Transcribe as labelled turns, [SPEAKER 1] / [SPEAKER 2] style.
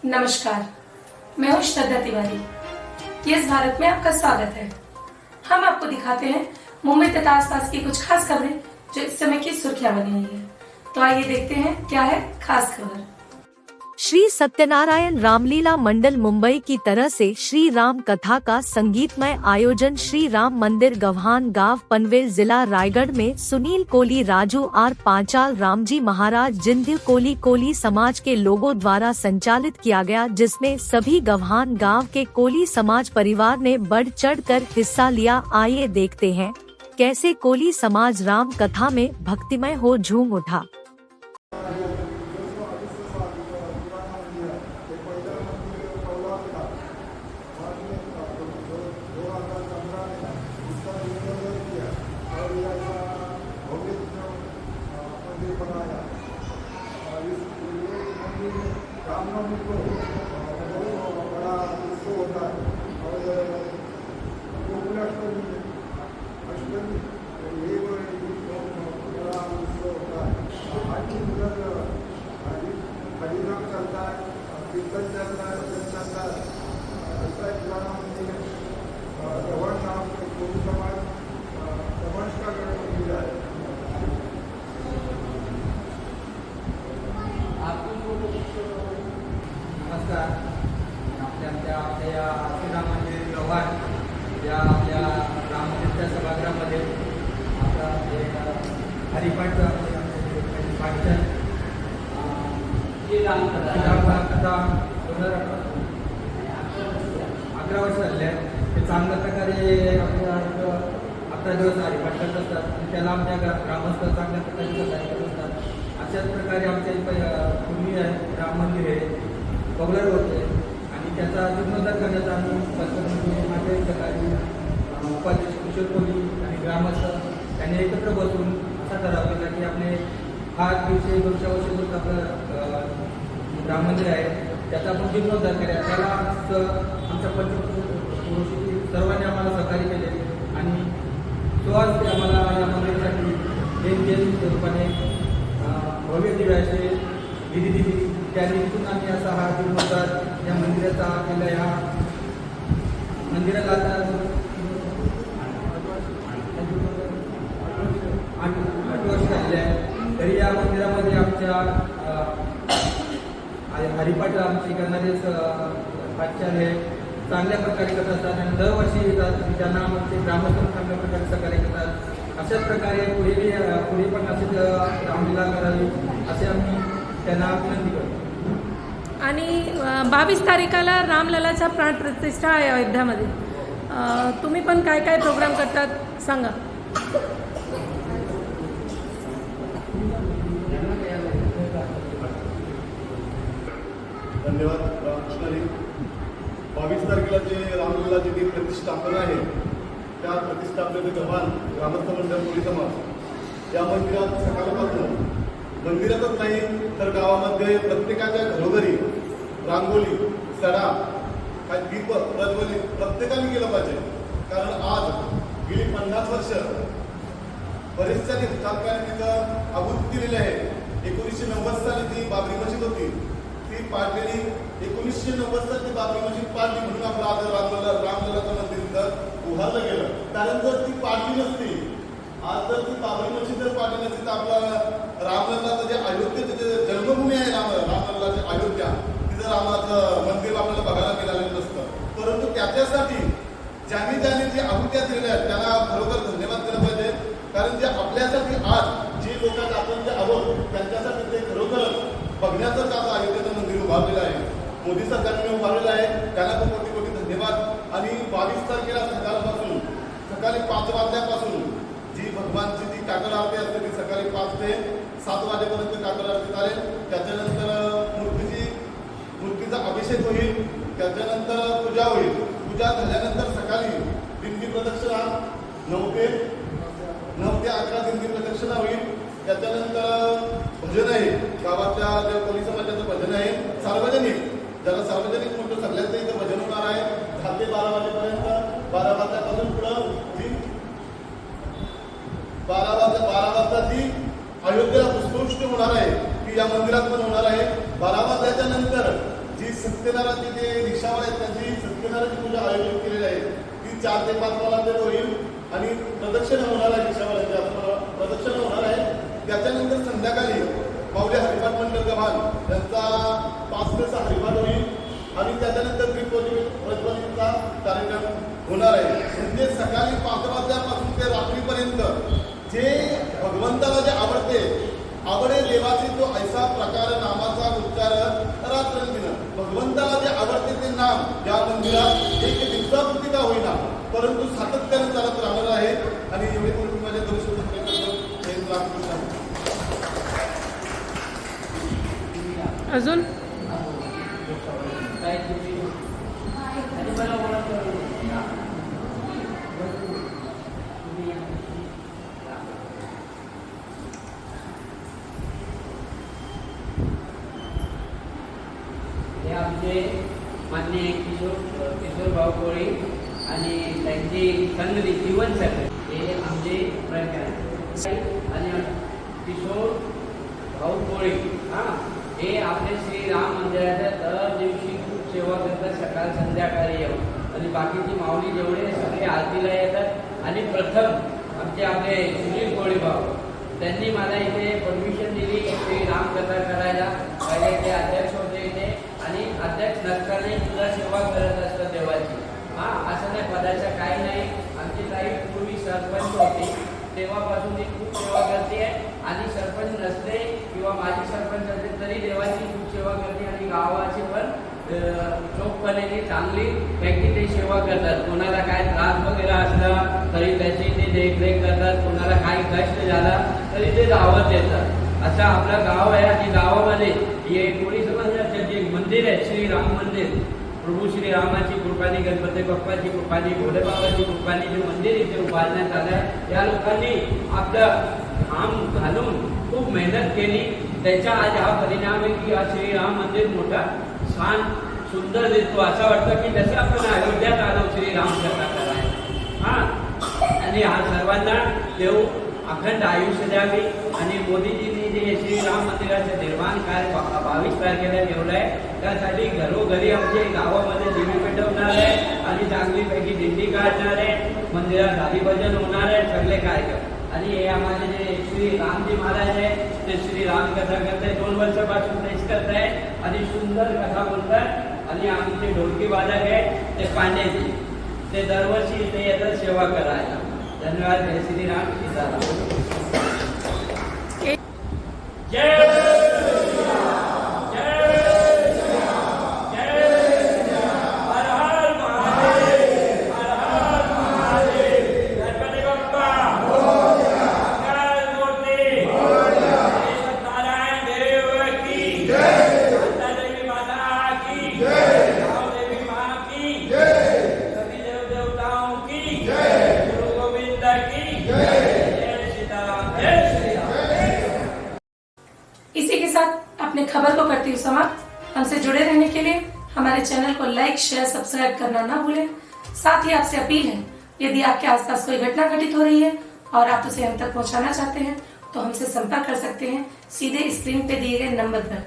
[SPEAKER 1] नमस्कार, मैं हूं श्रद्धा तिवारी। यस भारत में आपका स्वागत है। हम आपको दिखाते हैं मुंबई तथा आसपास की कुछ खास खबरें जो इस समय की सुर्खियां बनी हुई है। तो आइए देखते हैं क्या है खास खबर।
[SPEAKER 2] श्री सत्यनारायण रामलीला मंडल मुंबई की तरह से श्री राम कथा का संगीतमय आयोजन श्री राम मंदिर गव्हान गांव पनवेल जिला रायगढ़ में सुनील कोली, राजू आर पांचाल, रामजी महाराज जिंध्य कोली कोली समाज के लोगों द्वारा संचालित किया गया, जिसमें सभी गव्हान गांव के कोली समाज परिवार ने बढ़ चढ़कर हिस्सा लिया। आइए देखते हैं कैसे कोली समाज राम कथा में भक्तिमय हो झूम उठा।
[SPEAKER 3] रामनवमी को बड़ा उत्सव होता है और गोकुलाष्टमी अष्टमी ये बड़ा उत्सव होता है। आज उधर हरिनाम चलता है, कीर्तन चलता है, भजन चलता है। ऐसा एक पुराना मंदिर है गव्हान नाम के कोली समाज दमन का मंदिर है।
[SPEAKER 4] नमस्कार। आपल्या या श्रीराम मंदिर गव्हाण या आपल्या राम मंदिरच्या सभागृहामध्ये आता हरिपाठ वाचन श्रीराम कथा 11 वर्ष झाले आहेत। ते चांगल्या प्रकारे आपल्या 11 दिवस हरिपाठ करत असतात आणि त्याला आमच्या ग्रामस्थ चांगल्या प्रकारे सहकार्य करत असतात। अशाच प्रकारे आमच्या पूर्वी राम मंदिर आहे पॉप्युलर होते आणि त्याचा जीर्णोद्धार करण्याचा आम्ही माझे सहकारी उपाध्यक्ष किशोर कोली आणि ग्रामस्थ यांनी एकत्र बसून असा ठरवलेला की आपले हा 150 वर्ष आपलं राम मंदिर आहे त्याचा आपण जीर्णोद्धार करूया। त्याला आमच्या पंचक्रोशीतील सर्वांनी आम्हाला सहकार्य केले आणि सुवास आम्हाला या मंदिरासाठी देणगी स्वरूपाने भव्य दिव्याचे निधी दिली। त्या निधीतून आम्ही असा हा जीर्णोद्धार या मंदिराचा केला। या मंदिराला आता 8 वर्ष झालेले आहे। तरी या मंदिरामध्ये आमच्या हरिपाठ आमची करणारे पाठचार्य चांगल्या प्रकारे करत असतात आणि दरवर्षी येतात। त्यांना आमचे ग्रामस्थ चांगल्या प्रकारे सहकार्य करतात। अशाच प्रकारे पुढे पण असेच रामलीला करावी असे आम्ही त्यांना विनंती करतो।
[SPEAKER 1] आणि 22 तारखेला रामललाचा प्राण प्रतिष्ठा आहे अयोध्यामध्ये। तुम्ही पण काय काय प्रोग्राम करतात सांगा।
[SPEAKER 3] धन्यवाद रामकृष्णाजी। 22 तारखेला जे रामललाची जी प्रतिष्ठापना आहे त्या प्रतिष्ठापनेचे गव्हाण ग्रामस्थ मंडळ कोली समाज या मंदिरात सकाळपासून मंदिरातच नाही तर गावामध्ये प्रत्येकाच्या घरोघरी रांगोळी सडा काय दीप प्रज्वलित प्रत्येकाने केलं पाहिजे। कारण आज गेली 50 वर्ष बरेचशा तात्काळ तिथं आहुती दिलेली आहे। 1990 साली ती बाबरी मशीद होती ती पाडलेली। 1990 साली ती बाबरी मशीद पाडली म्हणून आपलं आज रामललाचं मंदिर इथं उभारलं गेलं। कारण जर ती पाडली नसती, आज जर ती बाबरी मशीद जर पाडली नसती तर आपला रामललाचं जे अयोध्येचं जे जन्मभूमी आहे रामललाची अयोध्या तिथं रामाचं मंदिर आपल्याला बघायला मिळालेलं नसतं। परंतु त्याच्यासाठी ज्यांनी जे आहुत्या दिलेल्या आहेत त्यांना खरोखर धन्यवाद दिला पाहिजे। कारण जे आपल्यासाठी आज जे लोक आपण जे आहोत त्यांच्यासाठी ते खरोखर बघण्याचं काम अयोध्येचं मंदिर उभारलेलं आहे, मोदी सरकारने उभारलेलं आहे। त्यांना खूप कोटी कोटी धन्यवाद। आणि 22 तारखेला सकाळी 5 वाजल्यापासून जी भगवानची ती काकड आरती असते ती सकाळी 5 ते 7 वाजेपर्यंत काकड आरती चालेल। त्याच्यानंतर मूर्तीचा अभिषेक होईल, त्याच्यानंतर पूजा होईल। पूजा झाल्यानंतर सकाळी दिंडी प्रदक्षिणा 9 ते 11 दिंडी प्रदक्षिणा होईल। त्याच्यानंतर भजन आहे, गावातल्या ज्या कोली समाजाचं भजन आहे सार्वजनिक, ज्याला सार्वजनिक म्हणतो सगळ्यांचं इथं भजन होणार आहे 10 ते 12 वाजेपर्यंत। 12 वाजल्यापासून पुढं 12 वाजता ती अयोध्येला पुष्पवृष्टी होणार आहे ती या मंदिरात पण होणार आहे। 12 वाजल्याच्या नंतर जी सत्यनारायणचे जे रिक्षावाले आहेत त्यांची सत्यनारायणची पूजा आयोजित केलेली आहे ती 4 ते 5 वाजता होईल आणि प्रदक्षिणा होणार आहे रिक्षावाल्यांची आता प्रदक्षिणा होणार आहे. त्याच्यानंतर संध्याकाळी माऊली हरिपाठ मंडळ गव्हाण यांचा 5 ते 6 हरिपाठ होईल आणि त्याच्यानंतर प्रज्वलितचा कार्यक्रम होणार आहे. म्हणजे सकाळी 5 वाजल्यापासून ते रात्रीपर्यंत जे भगवंताला जे आवडे देवाचे जो ऐसा प्रकार नामाचा उच्चार रात्रंदिन भगवंताला जे आवडते ते नाम या मंदिरात एक दिवसापुरती का होईना परंतु सातत्याने चालत राहणार आहे. आणि एवढे करून माझ्या दर्शन
[SPEAKER 1] अजून
[SPEAKER 5] हे आमचे माननीय किशोर भाऊ कोळी आणि त्यांची संगती जीवन सगळे हे आमचे प्रज्ञा आणि किशोर भाऊ कोळी हे आपले श्रीराम मंदिराच्या दर दिवशी खूप सेवा करतात सकाळ संध्याकाळी येऊन आणि बाकीची माऊली जेवढे सगळे आरतीला येतात. आणि प्रथम आपले सुनील कोळी भाऊ त्यांनी मला इथे परमिशन दिली श्री रामकथा करायला. पहिले ते अध्यक्ष होते इथे आणि अध्यक्ष नसताना सुद्धा सेवा करत असतात देवाची. असं नाही पदाचं काही नाही. आमची ताई पूर्वी सरपंच होती तेव्हापासून ती खूप सेवा करते आणि सरपंच नसते किंवा माजी सरपंच असते तरी देवाची खूप सेवा करते आणि गावाची पण चोखपणे चांगली पैकी ते सेवा करतात. कोणाला काय त्रास वगैरे असला तरी त्याची ते देखरेख करतात. कोणाला काही कष्ट झाला तरी ते दावत देतात. असं आपलं गाव आहे आणि गावामध्ये हे कोणी समाजाचे जे मंदिर आहे श्रीराम मंदिर प्रभू श्रीरामाची कृपानी गणपती बाप्पाची कृपानी भोलेबाबाची कृपानी जे मंदिर इथे उभारण्यात आलं आहे या लोकांनी आपलं काम घालून खूप मेहनत केली. त्याचा आज हा परिणाम आहे की हा श्रीराम मंदिर मोठा छान सुंदर दिसतो. असं वाटतं की जसं आपण अयोध्यात आलो श्रीराम कथा करायला. आणि हा सर्वांना देव अखंड आयुष्य द्यावी. आणि मोदीजींनी जे श्रीराम मंदिराचं निर्माण कार्य 22 तारखेला ठेवलं आहे त्यासाठी घरोघरी आमच्या गावामध्ये दिवे पेटवणार आहे आणि चांगलीपैकी दिंडी काढणार आहे. मंदिरात हरिभजन होणार आहे सगळे कार्यक्रम. आणि हे आम्हाला जे श्री रामजी महाराज आहे ते श्री राम कथा करताय 2 वर्षापासून तेच करताय आणि सुंदर कथा बोलतात. आणि आमचे ढोलकी वादक आहे ते पांडेजी ते दरवर्षी ते येतात सेवा करायला. धन्यवाद. जय श्रीराम. सीताराम. जय
[SPEAKER 1] इसी के साथ अपने खबर को करती हूँ समाप्त. हमसे जुड़े रहने के लिए हमारे चैनल को लाइक शेयर सब्सक्राइब करना ना भूलें. साथ ही आपसे अपील है यदि आपके आसपास कोई घटना घटित हो रही है और आप उसे हम तक पहुंचाना चाहते हैं तो हमसे संपर्क कर सकते हैं सीधे स्क्रीन पे दिए गए नंबर पर.